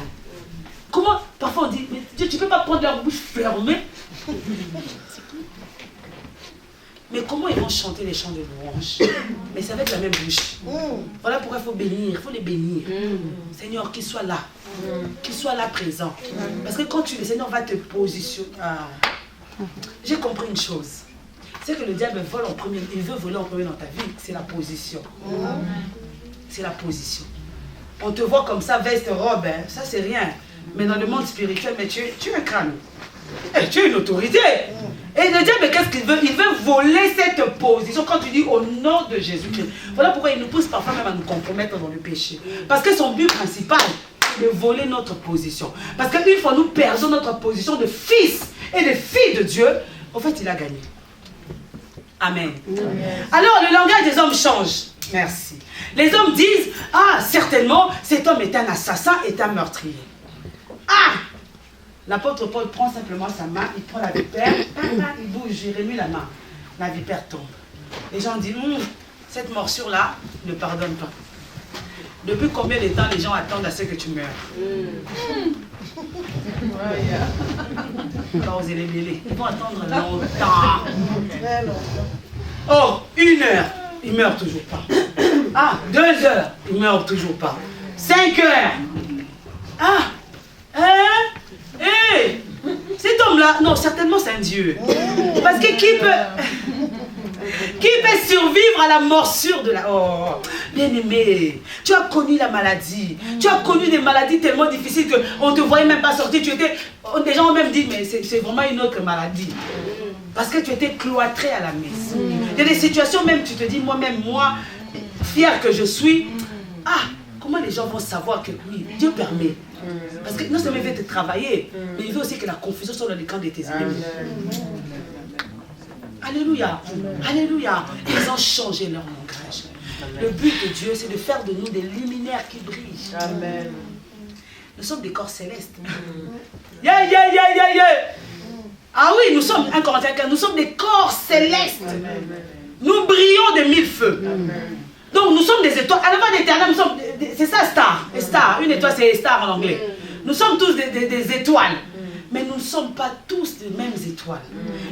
Comment, parfois on dit, mais Dieu, tu ne peux pas prendre leur bouche fermée. Mais comment ils vont chanter les chants de louange? Mais c'est avec la même bouche. Voilà pourquoi il faut bénir, il faut les bénir. Seigneur, qu'il soit là. Qu'il soit là présent. Parce que quand le Seigneur va te positionner... Ah. J'ai compris une chose. C'est que le diable vole en premier, il veut voler en premier dans ta vie, c'est la position. C'est la position. On te voit comme ça, veste, robe, hein. Ça c'est rien. Mais dans le monde spirituel, mais tu es un crâne. Tu es une autorité. Et le diable, qu'est-ce qu'il veut? Il veut voler cette position quand tu dis au nom de Jésus-Christ. Voilà pourquoi il nous pousse parfois même à nous compromettre dans le péché. Parce que son but principal, c'est de voler notre position. Parce qu'une fois nous perdons notre position de fils et de fille de Dieu, en fait, il a gagné. Amen. Alors, le langage des hommes change. Merci. Les hommes disent, ah, certainement, cet homme est un assassin, est un meurtrier. Ah! L'apôtre Paul prend simplement sa main, il prend la vipère, il bouge, il remue la main. La vipère tombe. Les gens disent, cette morsure-là ne pardonne pas. Depuis combien de temps les gens attendent à ce que tu meurs? Alors, vous allez mêler. Ils vont attendre longtemps. Oh, 1 heure, il ne meurt toujours pas. Ah, 2 heures, il ne meurt toujours pas. 5 heures. Ah, hey, cet homme-là, non, certainement c'est un Dieu. Parce que qui peut survivre à la morsure de la... Oh, bien-aimé, tu as connu la maladie. Tu as connu des maladies tellement difficiles qu'on ne te voyait même pas sortir. Des gens ont même dit, mais c'est vraiment une autre maladie. Parce que tu étais cloîtré à la messe. Il y a des situations même, tu te dis, moi-même, moi, fier que je suis, ah, comment les gens vont savoir que oui, Dieu permet. Parce que non seulement il veut te travailler, mais il veut aussi que la confusion soit dans les camps de tes ennemis. Alléluia. Alléluia. Ils ont changé leur langage. Le but de Dieu, c'est de faire de nous des luminaires qui brillent. Amen. Nous sommes des corps célestes. Yeah. Ah oui, nous sommes, 1 Corinthiens 15, nous sommes des corps célestes. Amen. Nous brillons de 1000 feux. Amen. Donc nous sommes des étoiles. À l'avant d'éternel, nous sommes. C'est ça, star. Star. Une étoile, c'est star en anglais. Nous sommes tous des étoiles. Mais nous ne sommes pas tous les mêmes étoiles.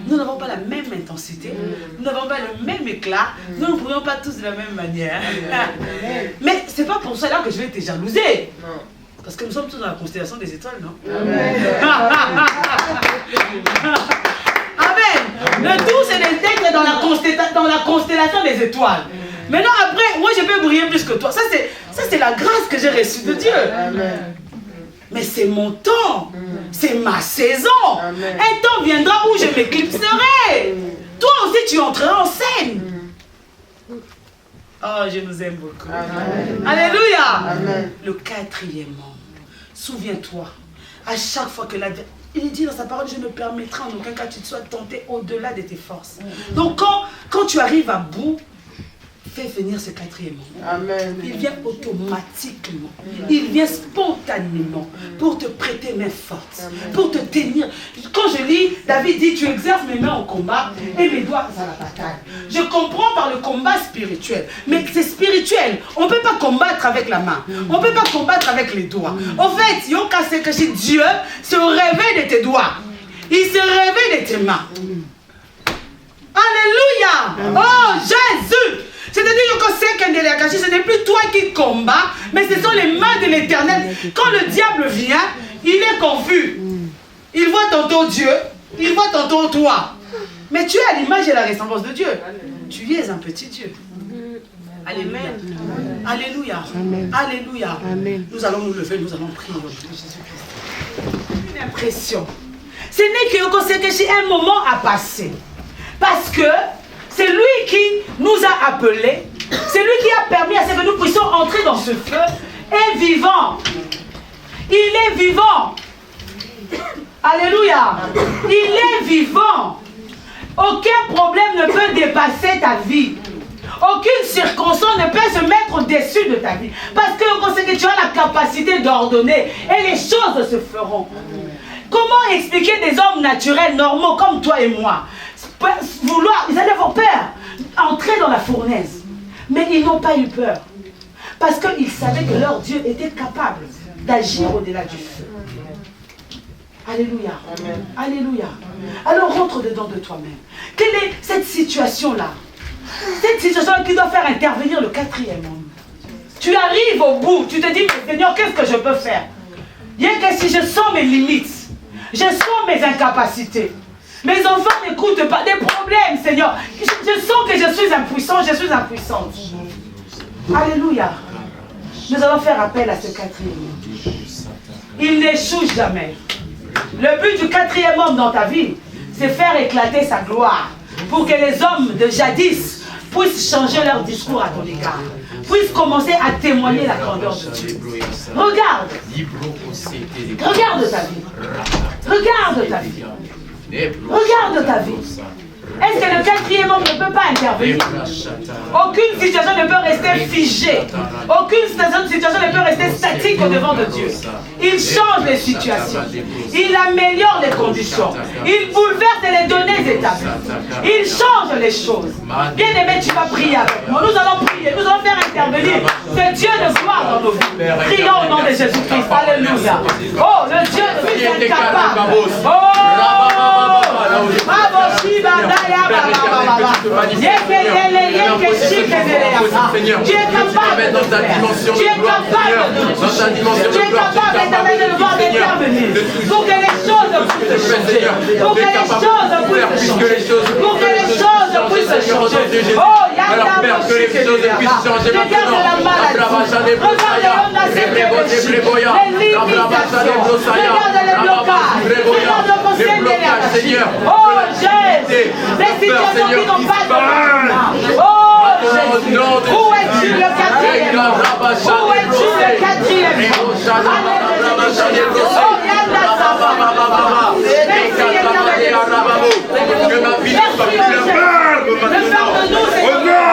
Nous n'avons pas la même intensité. Nous n'avons pas le même éclat. Nous ne brillons pas tous de la même manière. Mais ce n'est pas pour cela que je vais te jalouser. Parce que nous sommes tous dans la constellation des étoiles, non? Amen. Amen. Le tout, c'est d'être dans la constellation des étoiles. Maintenant, après, moi, je peux briller plus que toi. Ça, c'est la grâce que j'ai reçue de Dieu. Amen. Mais c'est mon temps. C'est ma saison. Amen. Un temps viendra où je m'éclipserai. Toi aussi, tu entreras en scène. Oh, je nous aime beaucoup. Amen. Alléluia. Amen. Le 4e membre. Souviens-toi, à chaque fois que il dit dans sa parole, je ne permettrai en aucun cas que tu sois tenté au-delà de tes forces. Donc quand tu arrives à bout, fais venir ce 4e membre. Amen. Il vient automatiquement. Il vient spontanément pour te prêter main forte, pour te tenir. Quand je lis, David dit, tu exerces mes mains au combat et mes doigts à la bataille. Je comprends par le combat spirituel, mais c'est spirituel. On ne peut pas combattre avec la main. On ne peut pas combattre avec les doigts. En fait, Dieu se réveille de tes doigts. Il se réveille de tes mains. Alléluia. Oh, Jésus. C'est-à-dire que ce n'est plus toi qui combats, mais ce sont les mains de l'Éternel. Quand le diable vient, il est confus. Il voit tantôt Dieu, il voit tantôt toi. Mais tu es à l'image et la ressemblance de Dieu. Tu es un petit Dieu. Alléluia. Alléluia. Alléluia. Nous allons nous lever, nous allons prier au nom de Jésus-Christ. Une impression. Ce n'est que un moment à passer. Parce que c'est lui qui nous a appelés, c'est lui qui a permis à ce que nous puissions entrer dans ce feu, est vivant. Il est vivant. Alléluia. Il est vivant. Aucun problème ne peut dépasser ta vie. Aucune circonstance ne peut se mettre au-dessus de ta vie. Parce que tu as la capacité d'ordonner et les choses se feront. Comment expliquer des hommes naturels, normaux comme toi et moi? Ils allaient avoir peur, entrer dans la fournaise. Mais ils n'ont pas eu peur. Parce qu'ils savaient que leur Dieu était capable d'agir au-delà du feu. Alléluia. Amen. Alléluia. Amen. Alors rentre dedans de toi-même. Quelle est cette situation-là? Cette situation qui doit faire intervenir le 4e homme. Tu arrives au bout, tu te dis, mais Seigneur, qu'est-ce que je peux faire? Bien que si je sens mes limites, je sens mes incapacités. Mes enfants n'écoutent pas, des problèmes, Seigneur. Je sens que je suis impuissant, je suis impuissante. Alléluia. Nous allons faire appel à ce 4e homme. Il n'échoue jamais. Le but du 4e homme dans ta vie, c'est faire éclater sa gloire. Pour que les hommes de jadis puissent changer leur discours à ton égard. Puissent commencer à témoigner la grandeur de Dieu. Regarde. Regarde ta vie. Regarde ta vie. Regarde ta vie. Est-ce que le quatrième homme ne peut pas intervenir? Aucune situation ne peut rester figée. Aucune situation ne peut rester statique au devant de Dieu. Il change les situations. Il améliore les conditions. Il bouleverse les données établies. Il change les choses. Bien-aimé, tu vas prier avec moi. Nous allons prier. Nous allons faire intervenir ce Dieu de gloire dans nos vies. Prions au nom de Jésus-Christ. Alléluia. Oh, le Dieu de vie est capable. Oh, Dieu est capable de faire. Dieu est capable de toucher. Dieu est capable de voir d'intervenir pour que les choses puissent changer. Pour que les choses puissent changer. Pour que les choses puissent changer. Oh, alors Père, que les choses puissent changer maintenant. Regarde les blocages, Seigneur. Oh Jésus, les situations qui n'ont pas de oh Jésus, où es-tu le quatrième? Où es-tu le quatrième? Oh Yanda Saba. Que ma vie ne soit plus le peur de nous, Seigneur.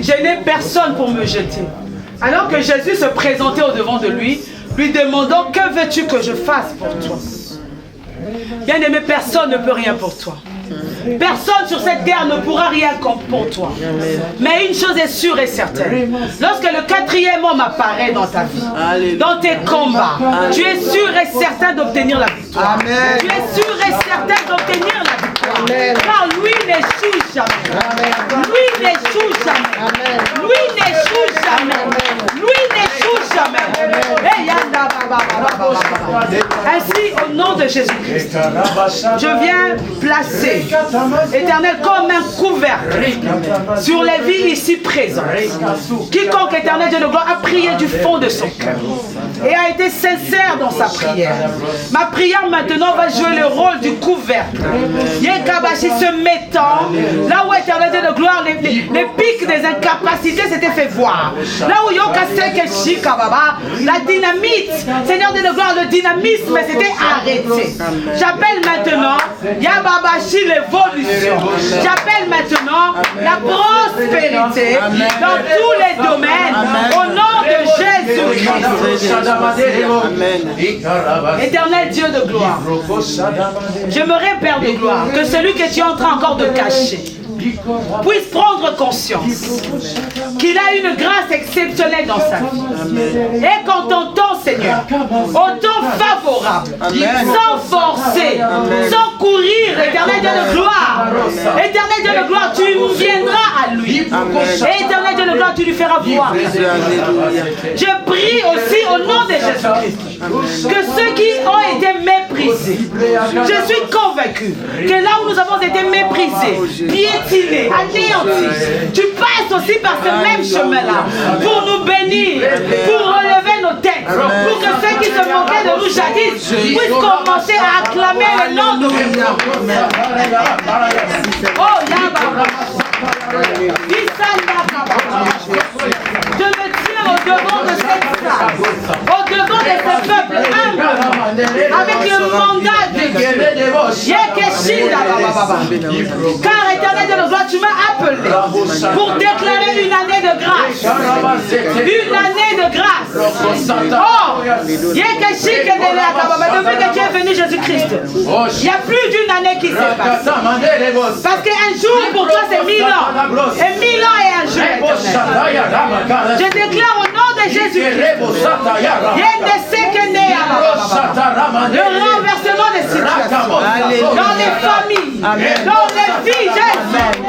Je n'ai personne pour me jeter. Alors que Jésus se présentait au devant de lui, lui demandant: que veux-tu que je fasse pour toi? Bien-aimé, personne ne peut rien pour toi. Personne sur cette terre ne pourra rien pour toi. Mais une chose est sûre et certaine. Lorsque le quatrième homme apparaît dans ta vie, dans tes combats, tu es sûr et certain d'obtenir la victoire. Tu es sûr et certain d'obtenir la victoire. Car lui n'échoue jamais. Lui n'échoue jamais. Lui n'échoue jamais. Lui n'échoue jamais. Ainsi, au nom de Jésus-Christ, je viens placer, Éternel, comme un couvercle sur les vies ici présentes. Quiconque, Éternel Dieu de gloire, a prié du fond de son cœur et a été sincère dans sa prière. Ma prière maintenant va jouer le rôle du couvercle. Yekabashi se mettant là où, Éternel Dieu de gloire, les pics des incapacités s'étaient fait voir. Là où Yokaseke Shikababa, la dynamite, Seigneur Dieu de gloire, le dynamisme s'était arrêté. J'appelle maintenant Yababashi l'évolution. J'appelle maintenant la prospérité dans tous les domaines au nom de Jésus-Christ. Éternel Dieu de gloire, j'aimerais, Père de gloire, que celui que tu es en train encore de cacher puisse prendre conscience qu'il a une grâce exceptionnelle dans sa vie. Et qu'en ton temps, Seigneur, au temps favorable, sans forcer, sans courir, Éternel Dieu de gloire, Éternel Dieu de gloire, tu viendras à lui. Et Éternel Dieu de gloire, tu lui feras voir. Je prie aussi au nom de Jésus-Christ que ceux qui ont été méprisés, je suis convaincu que là où nous avons été méprisés, piétinés, anéantis, tu passes aussi par ce même chemin-là pour nous bénir, pour relever nos têtes, pour que ceux qui se moquaient de nous jadis puissent commencer à acclamer le nom de Dieu. Oh, Yaba. Car éternel de gloire, tu m'as appelé pour déclarer une année de grâce. Une année de grâce. Oh, depuis que tu es venu, Jésus-Christ, il y a plus d'une année qui s'est passée. Parce qu'un jour pour toi c'est 1000 ans. Et 1000 ans est un jour éternel. Je déclare au nom de Jésus-Christ le renversement des situations dans les familles, dans les vies,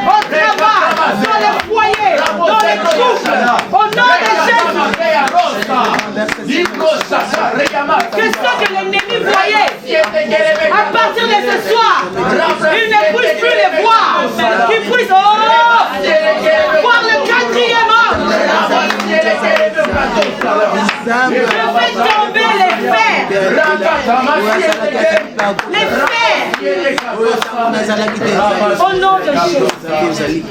au travail, dans les foyers, dans les couples, au nom de Jésus. Que ce que l'ennemi voyait à partir de ce soir, il ne puisse plus les voir, qu'il puisse voir le quatrième homme. Je fais tomber les fers. Les fers. Au nom de Jésus.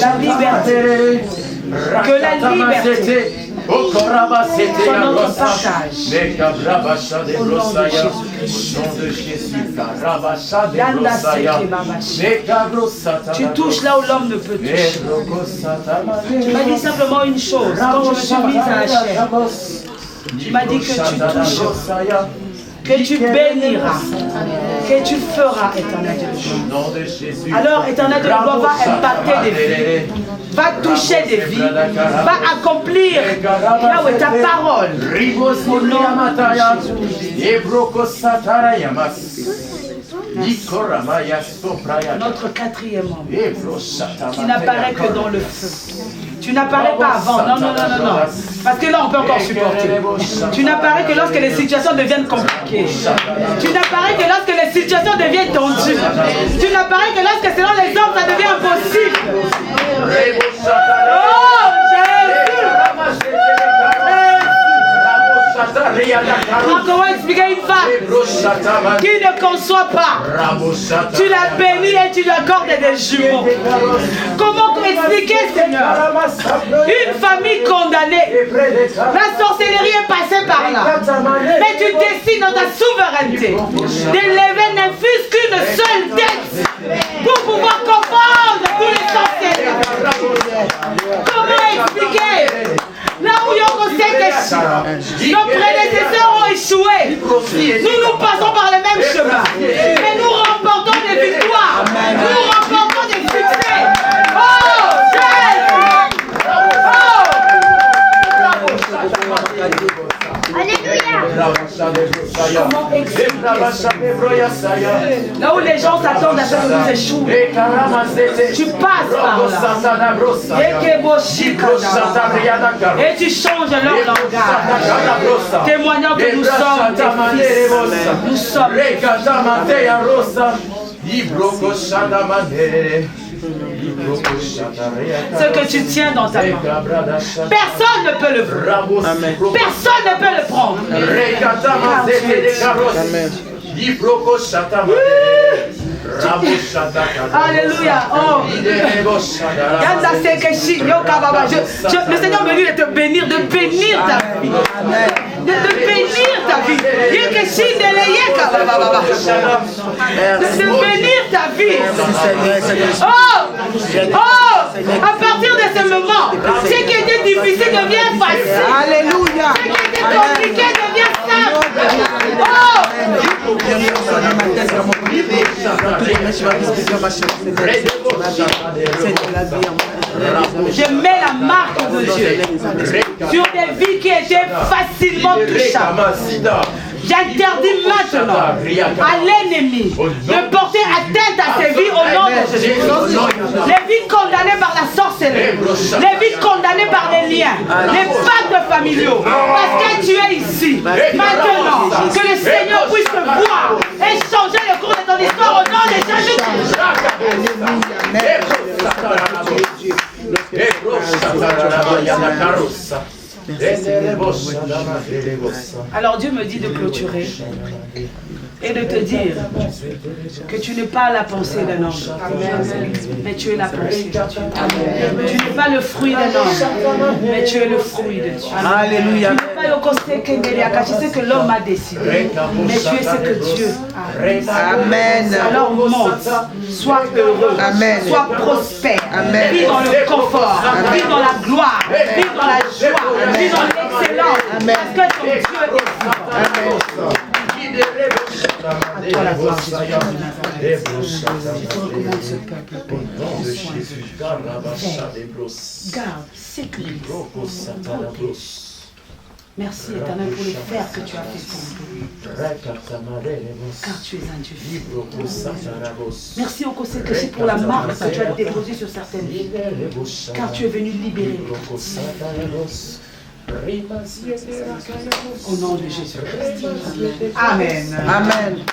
La liberté. Que la liberté soit notre partage. Au nom de Jésus. Tu touches là où l'homme ne peut toucher. Tu m'as dit simplement une chose. Quand je me suis mise à la chair, tu m'as dit que tu touches, que tu béniras, que tu feras, éternel de gloire. Alors, éternel de gloire va impacter des vies, va toucher des vies, va accomplir là où est ta parole. Au nom de Jésus. Notre quatrième homme qui n'apparaît que dans le feu. Tu n'apparais pas avant. Non, non, non, non, non. Parce que là, on peut encore supporter. Tu n'apparais que lorsque les situations deviennent compliquées. Tu n'apparais que lorsque les situations deviennent tendues. Tu n'apparais que lorsque selon les hommes, ça devient impossible. Oh, Jésus! Comment expliquer une femme qui ne conçoit pas? Tu la bénis et tu lui accordes des jumeaux. Comment expliquer, Seigneur, une famille condamnée? La sorcellerie est passée par là. Mais tu décides dans ta souveraineté d'élever ne fût-ce qu'une seule tête pour pouvoir confondre tous les sorciers. Comment expliquer? Là où nos prédécesseurs ont échoué, nous passons par le même chemin. Mais nous remportons des victoires. Nous remportons des succès. Oh, Alléluia. Comment expliquer? Là où les gens s'attendent à ce que nous échouons, tu passes par là. Et tu changes leur langage, témoignant que nous sommes tes fils. Nous sommes ce que tu tiens dans ta main, personne ne peut le prendre. Personne ne peut le prendre. Alléluia. Oh. Le Seigneur me dit de te bénir, de bénir ta vie. De bénir ta vie. De bénir ta vie. Oh! Oh! À partir de ce moment, ce qui était difficile devient facile. Alléluia. Ce qui était compliqué devient simple. Oh! Je mets la marque de Dieu sur des vies qui étaient facilement touchables. J'interdis maintenant à l'ennemi de porter atteinte à ses vies au nom de Jésus. Les vies condamnées par la sorcellerie, les vies condamnées par les liens, les pactes familiaux. Parce que tu es ici, maintenant, que le Seigneur puisse te voir et changer le cours de ton histoire au nom de Jésus. Alors Dieu me dit de clôturer et de te dire que tu n'es pas la pensée d'un homme, mais tu es la pensée de Dieu. Tu n'es pas le fruit d'un homme, mais tu es le fruit de Dieu. Alléluia. Je sais que l'homme a décidé, mais tu es ce que Dieu a décidé. Amen. Alors monte, sois heureux, Amen. sois prospère, Amen. vis dans le confort, vis dans la gloire, vis dans la joie, vis dans l'excellence, parce que ton Dieu est vivant. À la gloire de Dieu. Je recommande ce peuple pour prendre soin d'eux. Garde, sécurise. Merci éternel pour les fers que tu as fait pour nous. Car tu es un Dieu fidèle. Merci au conseil que c'est pour la marque que tu as déposée sur certaines vies. Car tu es venu libérer. Au nom de Jésus-Christ. Amen. Amen.